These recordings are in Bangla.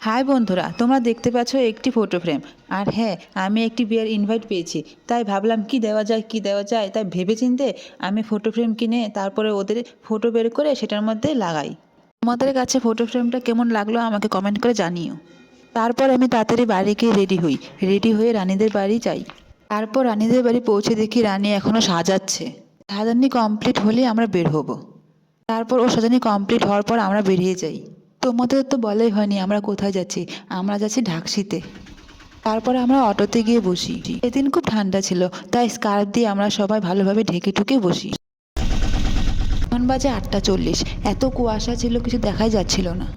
হাই বন্ধুরা, তোমরা দেখতে পাচ্ছ একটি ফটো ফ্রেম। আর হ্যাঁ, আমি একটি বিয়ের ইনভাইট পেয়েছি, তাই ভাবলাম কি দেওয়া যায়। তাই ভেবেচিন্তে আমি ফটো ফ্রেম কিনে তারপরে ওদের ফটো বের করে সেটার মধ্যে লাগাই। তোমাদের কাছে ফটো ফ্রেমটা কেমন লাগলো আমাকে কমেন্ট করে জানিও। তারপর আমি তাড়াতাড়ি বাড়ি গিয়ে রেডি হয়ে রানীদের বাড়ি যাই। তারপর রানীদের বাড়ি পৌঁছে দেখি রানী এখনও সাজাচ্ছে। সাজানি কমপ্লিট হলে আমরা বের হব। তারপর ও সাজানি কমপ্লিট হওয়ার পর আমরা বেরিয়ে যাই। তোমাদের তো বলাই হয়নি আমরা কোথায় যাচ্ছি। আমরা যাচ্ছি ঢাকসিতে। তারপরে আমরা অটোতে গিয়ে বসি। এদিন খুব ঠান্ডা ছিল, তাই স্কার্ফ দিয়ে আমরা সবাই ভালোভাবে ঢেকে ঢুকে বসি। এখন বাজে 8:40। এত কুয়াশা ছিল কিছু দেখাই যাচ্ছিল না।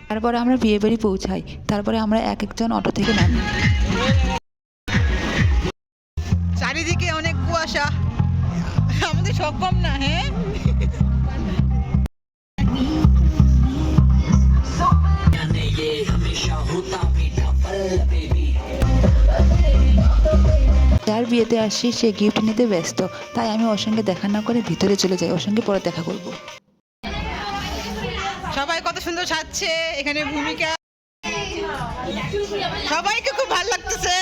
তারপরে আমরা বিয়ে বাড়ি পৌঁছাই। তারপরে আমরা এক একজন অটো থেকে নামি। চারিদিকে অনেক কুয়াশা, আমাদের সব কম না। হ্যাঁ, যার বিয়েতে আসি সে গিফট নিতে ব্যস্ত, তাই আমি ওর সঙ্গে দেখা না করে ভিতরে চলে যাই। ওর সঙ্গে পরে দেখা করব। সবাই কত সুন্দর সাজছে। এখানে ভূমিকা, সবাইকে খুব ভালো লাগতেছে।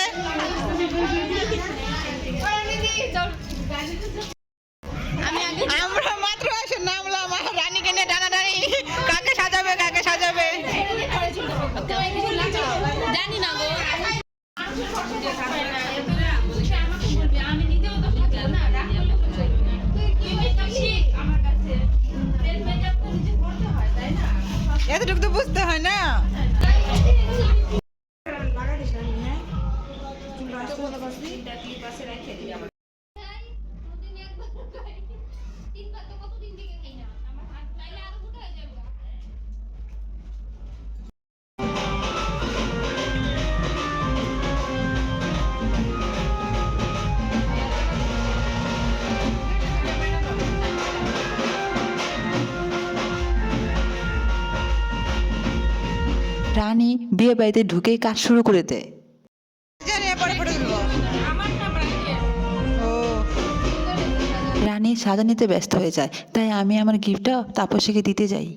আমরা মাত্র এসে নামলাম, রানীকে নিয়ে টানাটানি। কাকে সাজাবে জানি না গো। এতটুকু তো বুঝতে হয় না। রানী বিয়ে বাড়িতে ঢুকেই কাজ শুরু করে দেয়। রানী সাজানিতে ব্যস্ত হয়ে যায়, তাই আমি আমার গিফটটা তাপসীকে দিতে যাই।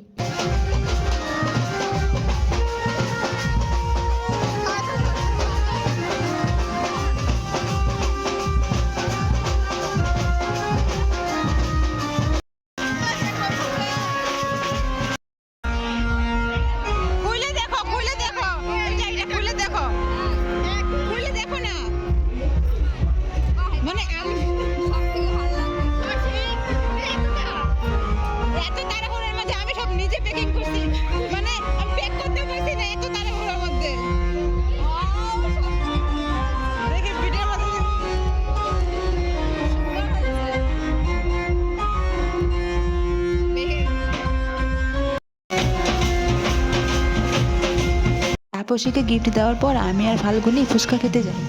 তাপসীকে গিফট দেওয়ার পর আমি আর ফাল্গুনি ফুচকা খেতে যাই।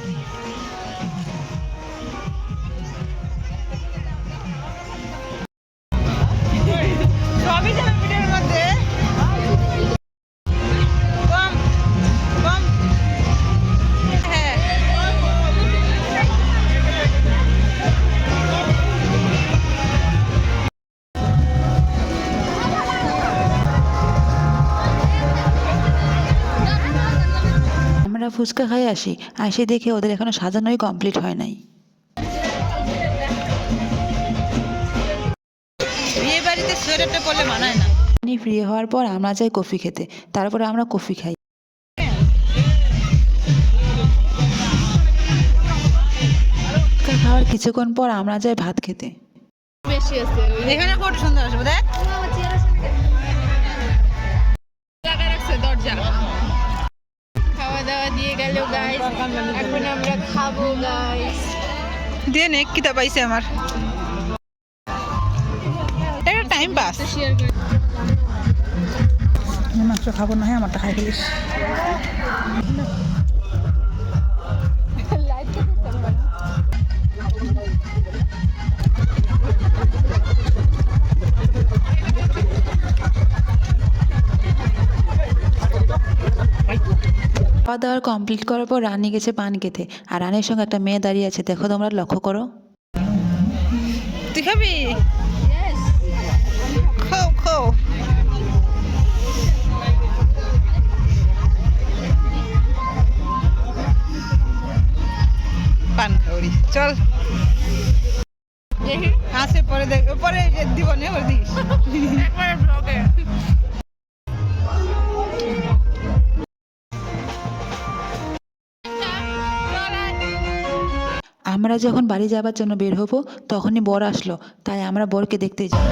আমরা ফুচকা খাই আসি দেখে ওদের এখনো সাজানোই কমপ্লিট হয় নাই। বিয়ে বাড়িতে সোয়েটারটা পরলে মানায় না। ফ্রি হওয়ার পর আমরা যাই কফি খেতে। তারপরে আমরা কফি খাই। খাওয়ার কিছুক্ষণ পর আমরা যাই ভাত খেতে। এখানে কত সুন্দর আসবে দেখ। খাওয়া দাওয়া দিয়ে গেল গাইস, এখন আমরা খাবো গাইস। দিয়ে নে কিতা পাইছে আমার। এটা টাইম পাস। শেয়ার করে মাংস খাবো না, আমারটা খাই ফেলিস। খাওয়া দাওয়ার কমপ্লিট করার পর রানী গেছে পান খেতে। আর রানীর সঙ্গে একটা মেয়ে দাঁড়িয়ে আছে, দেখো তোমরা লক্ষ্য করো। তুই খাবি? খাও খাও। চল দেখি আসে পরে দেখ পরে দিব নে ওর দিস একবারে ব্লগে আমরা যখন বাড়ি যাবার জন্য বের হব তখনই বর আসলো, তাই আমরা বরকে দেখতে যাই।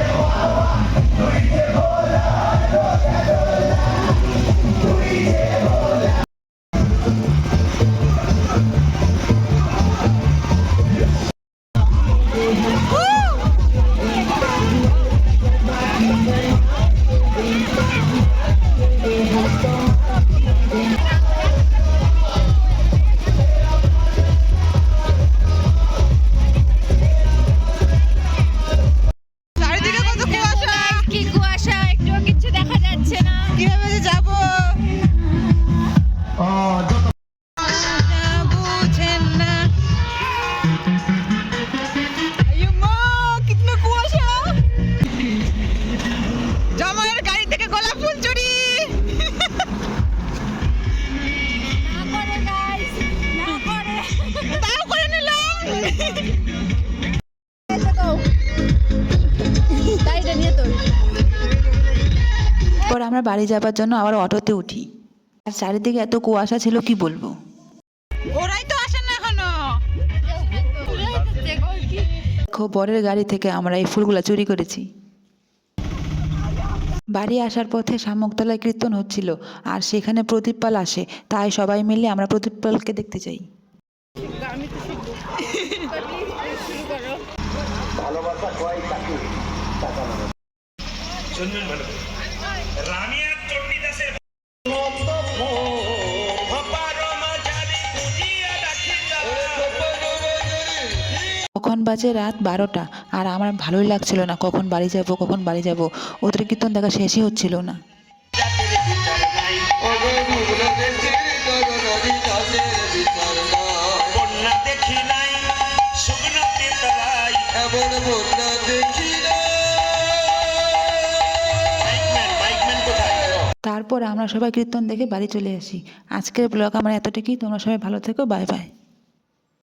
চারিদিকে কত কুয়াশা, কি কুয়াশা, একটুও কিচ্ছু দেখা যাচ্ছে না। কিভাবে যে যাবো বুঝেন না। আইয়ো মা, কিতনা কুয়াশা। জামাইয়ের গাড়ি থেকে গোলাপ ফুল চুরি। না করে গাইস, না করে। তাও করে নিলাম। গাড়িটা নিয়ে তোল। পর আমরা বাড়ি যাবার জন্য আবার অটোতে উঠি। আর চারিদিকে এত কুয়াশা ছিল কি বলবো। ওরাই তো আসে না এখনো। দেখো বরের গাড়ি থেকে আমরা এই ফুলগুলা চুরি করেছি। বাড়ি আসার পথে শামুকতলায় কীর্তন হচ্ছিল, আর সেখানে প্রদীপ পাল আসে, তাই সবাই মিলে আমরা প্রদীপ পালকে দেখতে যাই। আমি তো শিখবো। শুরু করো। শুনবেন ভালো করে। রামিয়া চণ্ডীদাসের তখন বাজে রাত 12টা, আর আমার ভালোই লাগছিল না, কখন বাড়ি যাব কখন বাড়ি যাব। ওদের কীর্তন দেখা শেষই হচ্ছিল না। বন্যা দেখি নাই শুকনো পেতরাই এমন বন্যা দেখি মাইকম্যান কোথায়? তারপর আমরা সবাই কীর্তন দেখে বাড়ি চলে আসি। আজকের ব্লগ আমার এতটুকুই। তোমরা সবাই ভালো থেকো, বাই বাই।